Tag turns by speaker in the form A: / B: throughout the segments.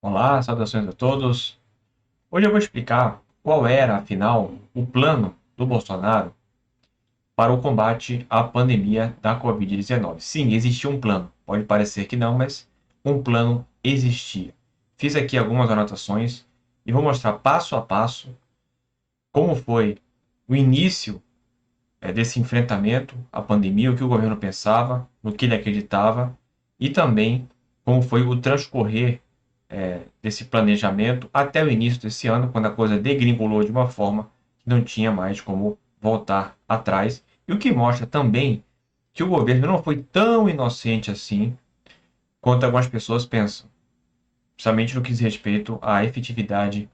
A: Olá, saudações a todos. Hoje eu vou explicar qual era, afinal, o plano do Bolsonaro para o combate à pandemia da Covid-19. Sim, existia um plano. Pode parecer que não, mas um plano existia. Fiz aqui algumas anotações e vou mostrar passo a passo como foi o início desse enfrentamento à pandemia, o que o governo pensava, no que ele acreditava e também como foi o transcorrer desse planejamento até o início desse ano, quando a coisa degringolou de uma forma que não tinha mais como voltar atrás. E o que mostra também que o governo não foi tão inocente assim quanto algumas pessoas pensam, principalmente no que diz respeito à efetividade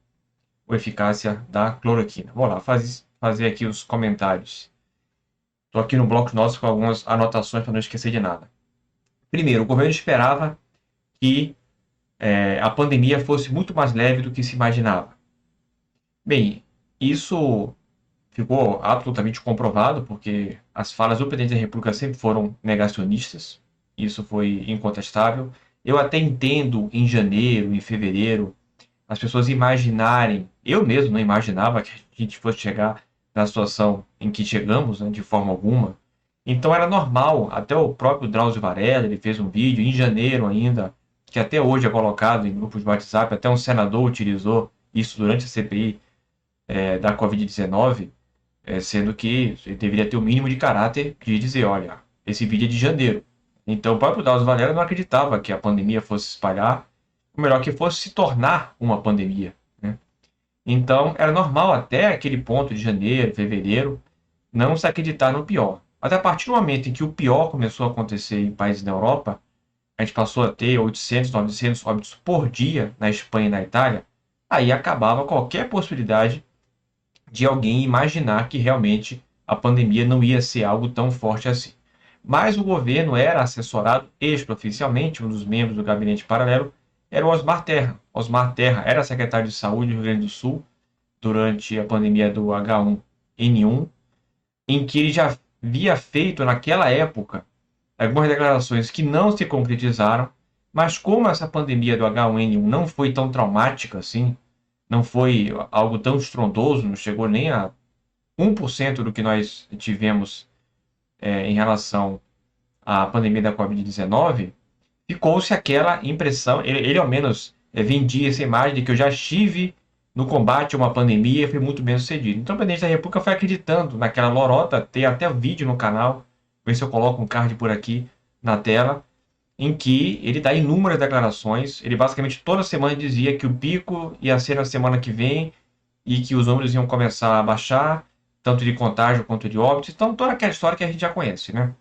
A: ou eficácia da cloroquina. Vamos lá, fazer aqui os comentários. Estou aqui no bloco nosso com algumas anotações para não esquecer de nada. Primeiro, o governo esperava que a pandemia fosse muito mais leve do que se imaginava. Bem, isso ficou absolutamente comprovado, porque as falas do presidente da República sempre foram negacionistas, isso foi incontestável. Eu até entendo em janeiro, em fevereiro, as pessoas imaginarem, eu mesmo não imaginava que a gente fosse chegar na situação em que chegamos, né, de forma alguma. Então era normal, até o próprio Drauzio Varela, ele fez um vídeo em janeiro ainda, que até hoje é colocado em grupos de WhatsApp, até um senador utilizou isso durante a CPI da Covid-19, sendo que ele deveria ter o mínimo de caráter de dizer, olha, esse vídeo é de janeiro. Então o próprio Drauzio Varela não acreditava que a pandemia fosse se espalhar, ou melhor, que fosse se tornar uma pandemia, né? Então era normal até aquele ponto de janeiro, fevereiro, não se acreditar no pior. Mas a partir do momento em que o pior começou a acontecer em países da Europa, a gente passou a ter 800, 900 óbitos por dia na Espanha e na Itália, aí acabava qualquer possibilidade de alguém imaginar que realmente a pandemia não ia ser algo tão forte assim. Mas o governo era assessorado extraoficialmente, um dos membros do gabinete paralelo era o Osmar Terra. Osmar Terra era secretário de Saúde do Rio Grande do Sul durante a pandemia do H1N1, em que ele já havia feito naquela época algumas declarações que não se concretizaram, mas como essa pandemia do H1N1 não foi tão traumática assim, não foi algo tão estrondoso, não chegou nem a 1% do que nós tivemos em relação à pandemia da Covid-19, ficou-se aquela impressão, ele ao menos vendia essa imagem de que eu já estive no combate a uma pandemia e fui muito bem sucedido. Então o presidente da República foi acreditando naquela lorota, tem até vídeo no canal, ver se eu coloco um card por aqui na tela, em que ele dá inúmeras declarações, ele basicamente toda semana dizia que o pico ia ser na semana que vem e que os números iam começar a baixar, tanto de contágio quanto de óbitos, então toda aquela história que a gente já conhece, né?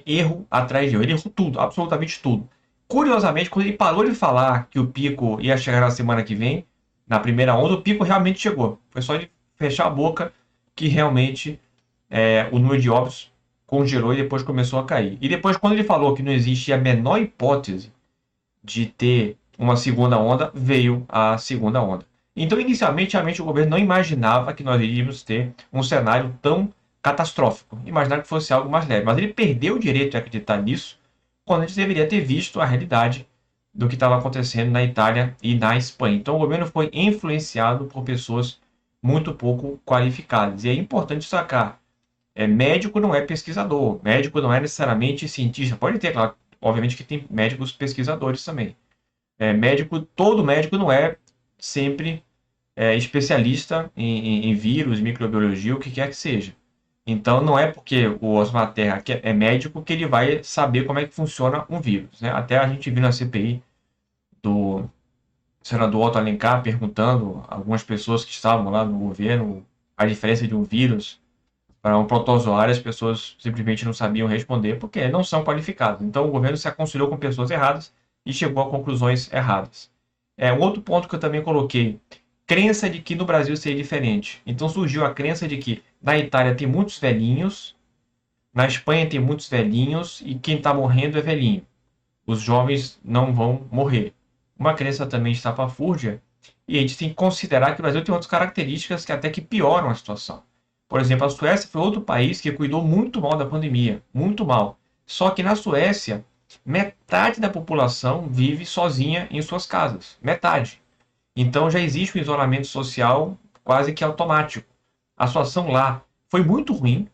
A: Erro atrás de erro. Ele errou tudo, absolutamente tudo. Curiosamente, quando ele parou de falar que o pico ia chegar na semana que vem, na primeira onda, o pico realmente chegou. Foi só ele fechar a boca que realmente o número de óbitos congelou e depois começou a cair. E depois, quando ele falou que não existe a menor hipótese de ter uma segunda onda, veio a segunda onda. Então, inicialmente, realmente o governo não imaginava que nós iríamos ter um cenário tão catastrófico. Imaginava que fosse algo mais leve. Mas ele perdeu o direito de acreditar nisso quando a gente deveria ter visto a realidade do que estava acontecendo na Itália e na Espanha. Então, o governo foi influenciado por pessoas muito pouco qualificadas. E é importante sacar, médico não é pesquisador, médico não é necessariamente cientista. Pode ter, claro, obviamente que tem médicos pesquisadores também. Todo médico não é sempre especialista em vírus, microbiologia, o que quer que seja. Então, não é porque o Osmar Terra é médico que ele vai saber como é que funciona um vírus, né? Até a gente viu na CPI do senador Otto Alencar perguntando a algumas pessoas que estavam lá no governo a diferença de um vírus para um protozoário, as pessoas simplesmente não sabiam responder porque não são qualificadas. Então, o governo se aconselhou com pessoas erradas e chegou a conclusões erradas. Um outro ponto que eu também coloquei, crença de que no Brasil seria diferente. Então surgiu a crença de que na Itália tem muitos velhinhos, na Espanha tem muitos velhinhos e quem está morrendo é velhinho. Os jovens não vão morrer. Uma crença também estapafúrdia, e a gente tem que considerar que o Brasil tem outras características que até que pioram a situação. Por exemplo, a Suécia foi outro país que cuidou muito mal da pandemia, muito mal. Só que na Suécia, metade da população vive sozinha em suas casas. Metade. Então já existe um isolamento social quase que automático. A situação lá foi muito ruim.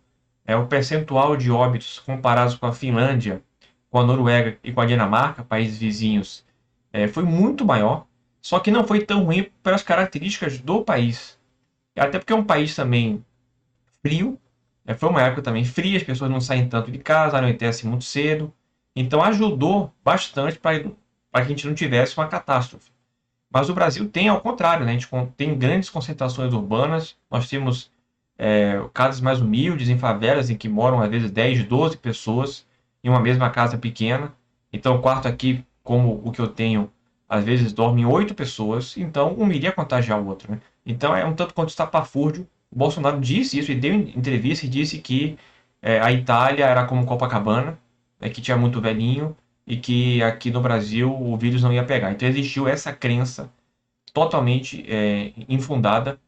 A: O percentual de óbitos comparados com a Finlândia, com a Noruega e com a Dinamarca, países vizinhos, foi muito maior. Só que não foi tão ruim pelas características do país. Até porque é um país também frio. Foi uma época também fria, as pessoas não saem tanto de casa, anoitece muito cedo. Então ajudou bastante para que a gente não tivesse uma catástrofe. Mas o Brasil tem ao contrário, né? A gente tem grandes concentrações urbanas, nós temos casas mais humildes, em favelas, em que moram às vezes 10, 12 pessoas em uma mesma casa pequena. Então o quarto aqui, como o que eu tenho, às vezes dormem 8 pessoas, então um iria contagiar o outro, né? Então é um tanto quanto estapafúrdio. O Bolsonaro disse isso, ele deu entrevista e disse que a Itália era como Copacabana, né, que tinha muito velhinho, e que aqui no Brasil o vírus não ia pegar. Então existiu essa crença totalmente infundada,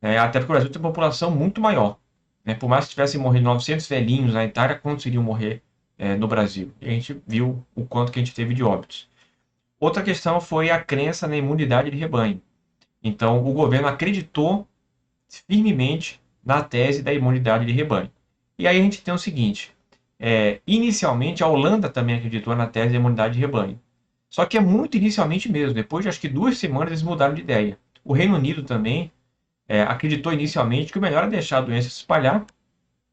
A: até porque o Brasil tem uma população muito maior. Né? Por mais que tivessem morrido 900 velhinhos na Itália, quantos iriam morrer no Brasil? E a gente viu o quanto que a gente teve de óbitos. Outra questão foi a crença na imunidade de rebanho. Então o governo acreditou firmemente na tese da imunidade de rebanho. E aí a gente tem o seguinte, inicialmente a Holanda também acreditou na tese da imunidade de rebanho. Só que é muito inicialmente mesmo, depois de acho que 2 semanas eles mudaram de ideia. O Reino Unido também acreditou inicialmente que o melhor é deixar a doença se espalhar,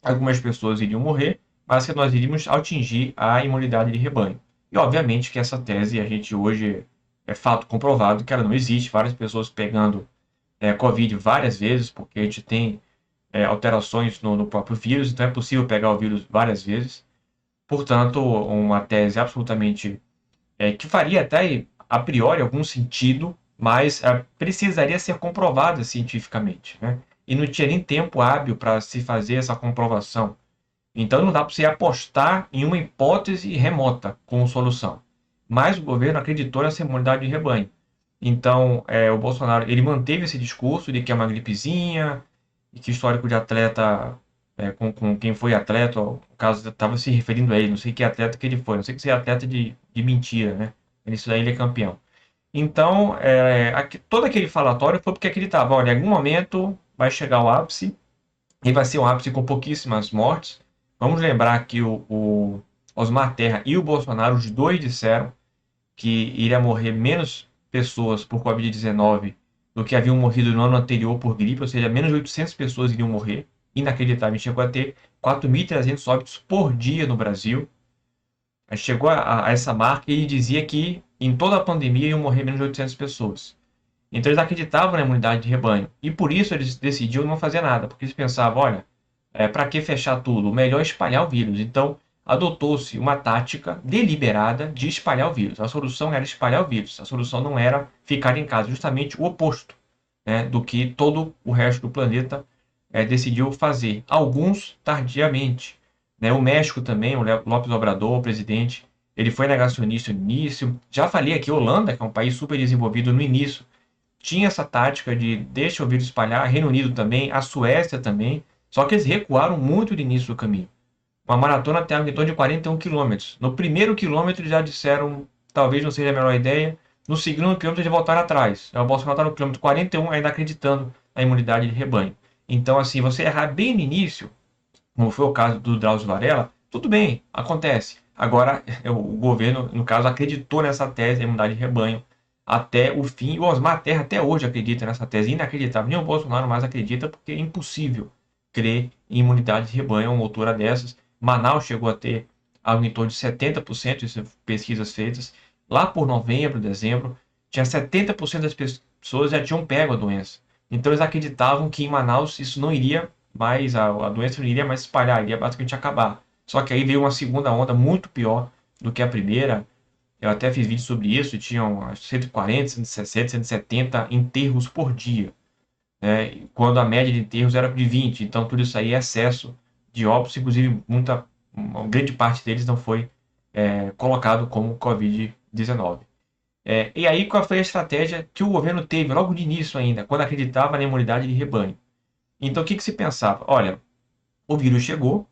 A: algumas pessoas iriam morrer, mas que nós iríamos atingir a imunidade de rebanho. E obviamente que essa tese a gente hoje é fato comprovado que ela não existe, várias pessoas pegando Covid várias vezes, porque a gente tem alterações no próprio vírus, então é possível pegar o vírus várias vezes. Portanto, uma tese absolutamente que faria até a priori algum sentido, mas precisaria ser comprovada cientificamente, né? E não tinha nem tempo hábil para se fazer essa comprovação. Então não dá para você apostar em uma hipótese remota como solução. Mas o governo acreditou nessa imunidade de rebanho. Então, o Bolsonaro ele manteve esse discurso de que é uma gripezinha, e que o histórico de atleta, com quem foi atleta, no caso, estava se referindo a ele, não sei que atleta que ele foi, não sei que é atleta de mentira, né? Isso daí ele é campeão. Então, todo aquele falatório foi porque acreditava, olha, em algum momento vai chegar o ápice, e vai ser um ápice com pouquíssimas mortes. Vamos lembrar que o Osmar Terra e o Bolsonaro, os dois disseram que iria morrer menos pessoas por Covid-19 do que haviam morrido no ano anterior por gripe, ou seja, menos de 800 pessoas iriam morrer. Inacreditável, a gente chegou a ter 4.300 óbitos por dia no Brasil. A gente chegou a essa marca e dizia que em toda a pandemia iam morrer menos de 800 pessoas. Então eles acreditavam na imunidade de rebanho. E por isso eles decidiram não fazer nada, porque eles pensavam, olha, para que fechar tudo? O melhor é espalhar o vírus. Então adotou-se uma tática deliberada de espalhar o vírus. A solução era espalhar o vírus. A solução não era ficar em casa, justamente o oposto, né, do que todo o resto do planeta decidiu fazer. Alguns tardiamente. Né? O México também, o López Obrador, o presidente, ele foi negacionista no início. Já falei aqui, Holanda, que é um país super desenvolvido no início, tinha essa tática de deixa o vírus espalhar, Reino Unido também, a Suécia também, só que eles recuaram muito no início do caminho. Uma maratona tem em torno de 41 quilômetros. No primeiro quilômetro eles já disseram, talvez não seja a melhor ideia, no segundo quilômetro eles voltaram atrás. O Bolsonaro está no quilômetro 41 ainda acreditando na imunidade de rebanho. Então, assim, você errar bem no início, como foi o caso do Drauzio Varela, tudo bem, acontece. Agora, o governo, no caso, acreditou nessa tese da imunidade de rebanho até o fim. O Osmar Terra até hoje acredita nessa tese, inacreditável. Nem o Bolsonaro mais acredita, porque é impossível crer em imunidade de rebanho a uma altura dessas. Manaus chegou a ter algo em torno de 70%, isso pesquisas feitas. Lá por novembro, dezembro, tinha 70% das pessoas já tinham pego a doença. Então eles acreditavam que em Manaus isso não iria mais, a doença não iria mais se espalhar, iria basicamente acabar. Só que aí veio uma segunda onda muito pior do que a primeira. Eu até fiz vídeo sobre isso, tinham 140, 160, 170 enterros por dia, né? Quando a média de enterros era de 20. Então tudo isso aí é excesso de óbitos, inclusive uma grande parte deles não foi colocado como Covid-19. E aí qual foi a estratégia que o governo teve logo de início ainda, quando acreditava na imunidade de rebanho? Então o que se pensava? Olha, o vírus chegou,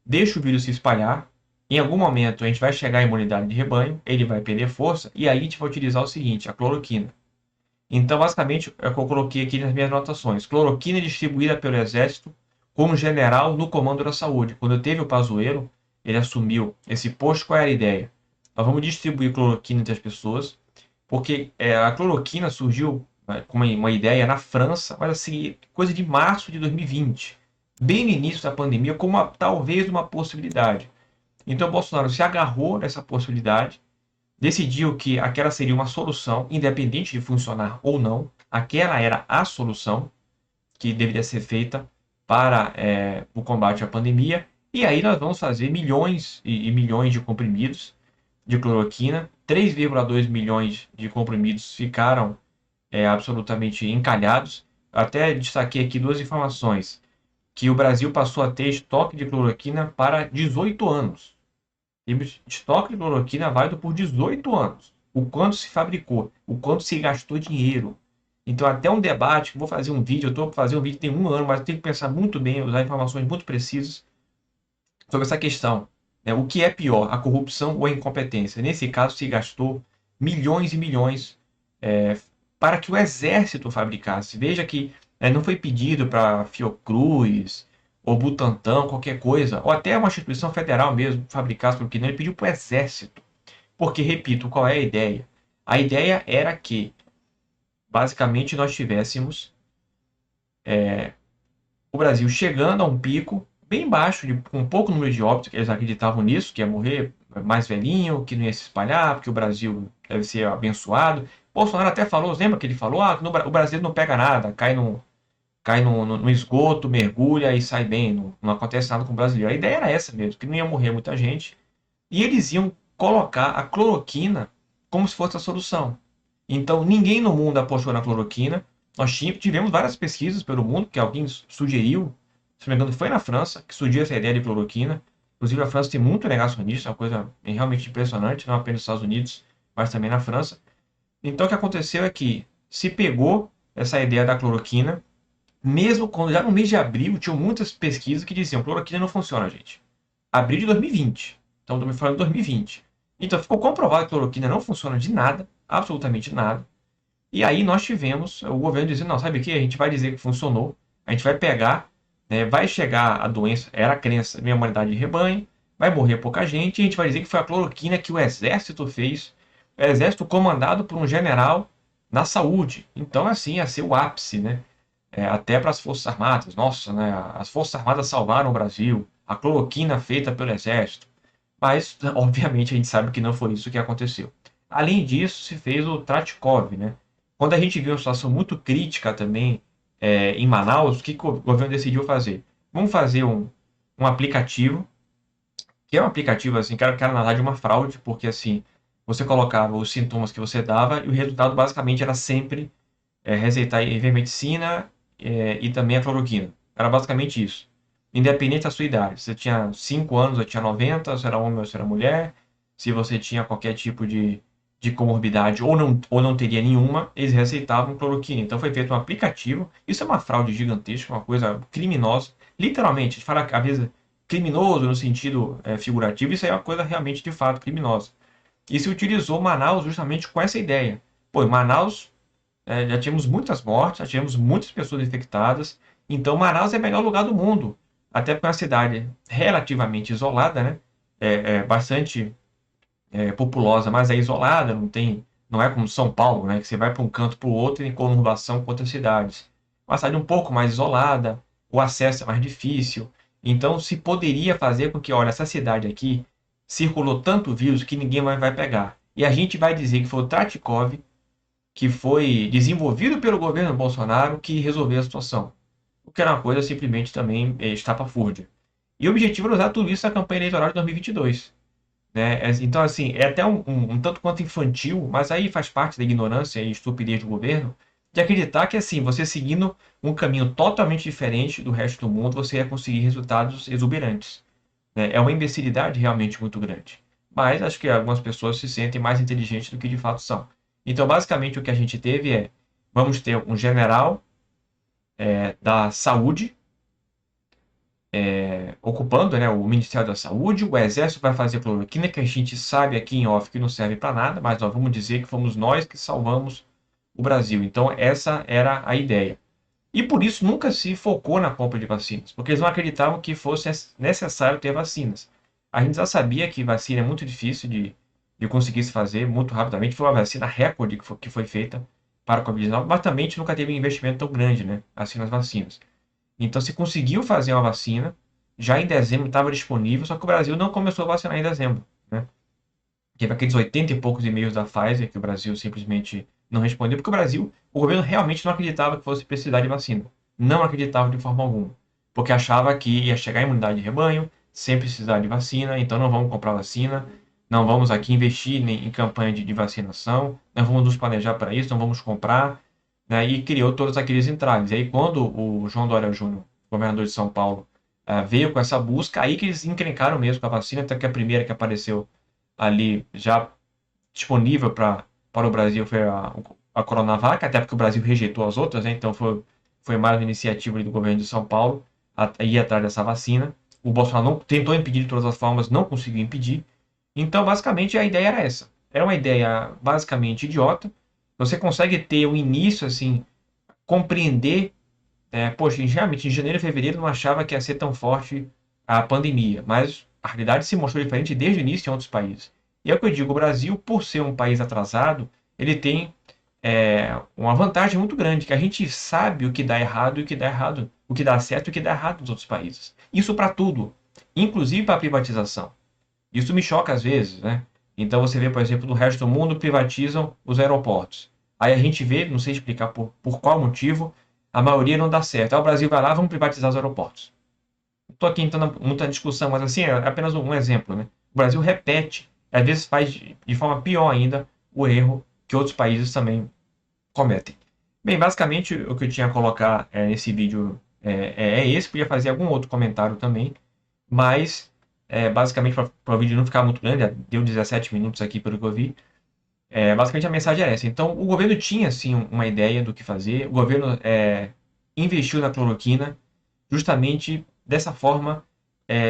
A: deixa o vírus se espalhar, Em algum momento a gente vai chegar à imunidade de rebanho, ele vai perder força, e aí a gente vai utilizar o seguinte, a cloroquina. Então, basicamente, é o que eu coloquei aqui nas minhas anotações. Cloroquina distribuída pelo Exército como general no Comando da Saúde. Quando teve o Pazuello, ele assumiu esse posto, qual era a ideia? Nós vamos distribuir cloroquina entre as pessoas, porque a cloroquina surgiu com uma ideia na França, mas assim, coisa de março de 2020, bem no início da pandemia, como talvez uma possibilidade. Então, Bolsonaro se agarrou nessa possibilidade, decidiu que aquela seria uma solução, independente de funcionar ou não, aquela era a solução que deveria ser feita para o combate à pandemia, e aí nós vamos fazer milhões e milhões de comprimidos de cloroquina, 3,2 milhões de comprimidos ficaram absolutamente encalhados. Até destaquei aqui duas informações, que o Brasil passou a ter estoque de cloroquina para 18 anos. Temos estoque de cloroquina válido por 18 anos. O quanto se fabricou, o quanto se gastou dinheiro. Então, até um debate, vou fazer um vídeo, eu estou para fazer um vídeo tem um ano, mas eu tenho que pensar muito bem, usar informações muito precisas sobre essa questão. Né? O que é pior, a corrupção ou a incompetência? Nesse caso, se gastou milhões e milhões é, para que o exército fabricasse. Veja que não foi pedido para Fiocruz ou Butantan, qualquer coisa, ou até uma instituição federal mesmo fabricasse, porque não, ele pediu para o exército. Porque, repito, qual é a ideia? A ideia era que, basicamente, nós tivéssemos o Brasil chegando a um pico bem baixo, com um pouco número de óbitos, que eles acreditavam nisso, que ia morrer mais velhinho, que não ia se espalhar, porque o Brasil deve ser abençoado. Bolsonaro até falou, lembra que ele falou, o Brasil não pega nada, cai no esgoto, mergulha e sai bem, não acontece nada com o brasileiro. A ideia era essa mesmo, que não ia morrer muita gente, e eles iam colocar a cloroquina como se fosse a solução. Então, ninguém no mundo apostou na cloroquina. Nós tivemos várias pesquisas pelo mundo, que alguém sugeriu, se não me engano, foi na França, que surgiu essa ideia de cloroquina. Inclusive, a França tem muito negacionista, é uma coisa realmente impressionante, não apenas nos Estados Unidos, mas também na França. Então, o que aconteceu é que se pegou essa ideia da cloroquina, mesmo quando já no mês de abril tinham muitas pesquisas que diziam que cloroquina não funciona, gente. Abril de 2020. Então, estou me falando de 2020. Então, ficou comprovado que a cloroquina não funciona de nada, absolutamente nada. E aí nós tivemos o governo dizendo, não, sabe o que? A gente vai dizer que funcionou, a gente vai pegar, né, vai chegar a doença, era a crença, minha humanidade de rebanho, vai morrer pouca gente, e a gente vai dizer que foi a cloroquina que o exército fez, o exército comandado por um general na saúde. Então, assim, ia ser o ápice, né? Até para as Forças Armadas. Nossa, né? As Forças Armadas salvaram o Brasil, a cloroquina feita pelo exército. Mas, obviamente, a gente sabe que não foi isso que aconteceu. Além disso, se fez o Tratikov, né? Quando a gente viu uma situação muito crítica também em Manaus, o que o governo decidiu fazer? Vamos fazer um aplicativo, que é um aplicativo assim, que era na verdade uma fraude, porque assim, você colocava os sintomas que você dava e o resultado basicamente era sempre receitar ivermectina e também a cloroquina. Era basicamente isso. Independente da sua idade. Se você tinha 5 anos ou tinha 90, se era homem ou se era mulher, se você tinha qualquer tipo de comorbidade ou não teria nenhuma, eles receitavam cloroquina. Então foi feito um aplicativo. Isso é uma fraude gigantesca, uma coisa criminosa. Literalmente, a gente fala às vezes criminoso no sentido figurativo, isso aí é uma coisa realmente de fato criminosa. E se utilizou Manaus justamente com essa ideia. Pô, em Manaus já tínhamos muitas mortes, já tínhamos muitas pessoas infectadas. Então, Manaus é o melhor lugar do mundo. Até porque é uma cidade relativamente isolada, né? Bastante populosa, mas é isolada, não é como São Paulo, né? Que você vai para um canto para o outro em conurbação com outras cidades. Uma cidade um pouco mais isolada, o acesso é mais difícil. Então, se poderia fazer com que, olha, essa cidade aqui circulou tanto vírus que ninguém mais vai pegar. E a gente vai dizer que foi o Tratikov que foi desenvolvido pelo governo Bolsonaro que resolveu a situação. O que era uma coisa simplesmente também estapafúrdia. E o objetivo era usar tudo isso na campanha eleitoral de 2022. Né? Então, assim, é até um tanto quanto infantil, mas aí faz parte da ignorância e estupidez do governo, de acreditar que, assim, você seguindo um caminho totalmente diferente do resto do mundo, você ia conseguir resultados exuberantes. Né? É uma imbecilidade realmente muito grande. Mas acho que algumas pessoas se sentem mais inteligentes do que de fato são. Então, basicamente, o que a gente teve vamos ter um general da saúde ocupando, né, o Ministério da Saúde, o Exército vai fazer cloroquina, que a gente sabe aqui em off que não serve para nada, mas nós vamos dizer que fomos nós que salvamos o Brasil. Então, essa era a ideia. E por isso nunca se focou na compra de vacinas, porque eles não acreditavam que fosse necessário ter vacinas. A gente já sabia que vacina é muito difícil de conseguir se fazer muito rapidamente. Foi uma vacina recorde que foi feita para a Covid-19, mas também a gente nunca teve um investimento tão grande, né, assim nas vacinas. Então se conseguiu fazer uma vacina, já em dezembro estava disponível, só que o Brasil não começou a vacinar em dezembro, né? Teve aqueles 80 e poucos e-mails da Pfizer que o Brasil simplesmente não respondeu, porque o Brasil, o governo realmente não acreditava que fosse precisar de vacina. Não acreditava de forma alguma. Porque achava que ia chegar a imunidade de rebanho, sem precisar de vacina, então não vamos comprar vacina, não vamos aqui investir em campanha de vacinação, não vamos nos planejar para isso, não vamos comprar, né? E criou todos aqueles entraves. E aí, quando o João Dória Júnior, governador de São Paulo, veio com essa busca, aí que eles encrencaram mesmo com a vacina, até que a primeira que apareceu ali já disponível para o Brasil foi a Coronavac, até porque o Brasil rejeitou as outras, né? Então foi mais uma iniciativa do governo de São Paulo a ir atrás dessa vacina. O Bolsonaro não, tentou impedir de todas as formas, não conseguiu impedir. Então, basicamente, a ideia era essa. Era uma ideia basicamente idiota. Você consegue ter um início, assim, compreender. Poxa, realmente, em janeiro e fevereiro não achava que ia ser tão forte a pandemia, mas a realidade se mostrou diferente desde o início em outros países. E é o que eu digo, o Brasil, por ser um país atrasado, ele tem uma vantagem muito grande, que a gente sabe o que dá errado e o que dá errado, o que dá certo e o que dá errado nos outros países. Isso para tudo, inclusive para a privatização. Isso me choca às vezes, né? Então você vê, por exemplo, no resto do mundo privatizam os aeroportos. Aí a gente vê, não sei explicar por qual motivo, a maioria não dá certo. Aí o Brasil vai lá, vamos privatizar os aeroportos. Estou aqui entrando muita discussão, mas assim, é apenas um exemplo, né? O Brasil repete, às vezes faz de forma pior ainda, o erro que outros países também cometem. Bem, basicamente o que eu tinha a colocar nesse vídeo é esse, podia fazer algum outro comentário também, mas basicamente para o vídeo não ficar muito grande, deu 17 minutos aqui pelo que eu vi, basicamente a mensagem é essa. Então o governo tinha sim uma ideia do que fazer, o governo investiu na cloroquina justamente dessa forma,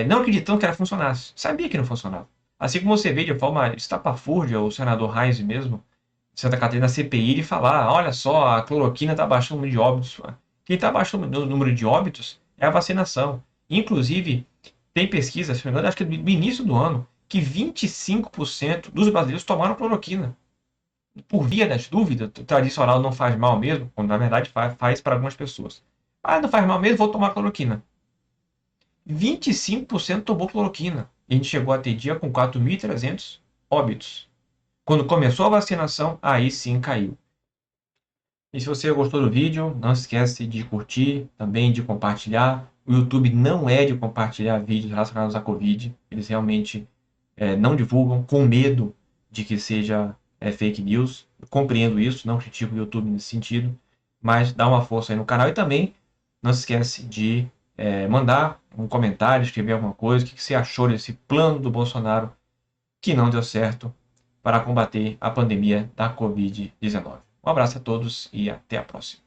A: não acreditando que ela funcionasse, sabia que não funcionava. Assim como você vê de forma estapafúrdia o senador Reis mesmo, Santa Catarina, na CPI, ele falar, olha só, a cloroquina está baixando o número de óbitos. Quem está baixando o número de óbitos é a vacinação. Inclusive, tem pesquisa, se não me engano, acho que no início do ano, que 25% dos brasileiros tomaram cloroquina. Por via das dúvidas, o tradicional não faz mal mesmo, quando na verdade faz para algumas pessoas. Ah, não faz mal mesmo, vou tomar cloroquina. 25% tomou cloroquina. E a gente chegou a ter dia com 4.300 óbitos. Quando começou a vacinação, aí sim caiu. E se você gostou do vídeo, não esquece de curtir, também de compartilhar. O YouTube não é de compartilhar vídeos relacionados à Covid. Eles realmente não divulgam, com medo de que seja fake news. Eu compreendo isso, não critico o YouTube nesse sentido, mas dá uma força aí no canal. E também não se esquece de mandar um comentário, escrever alguma coisa, o que você achou desse plano do Bolsonaro que não deu certo para combater a pandemia da Covid-19. Um abraço a todos e até a próxima.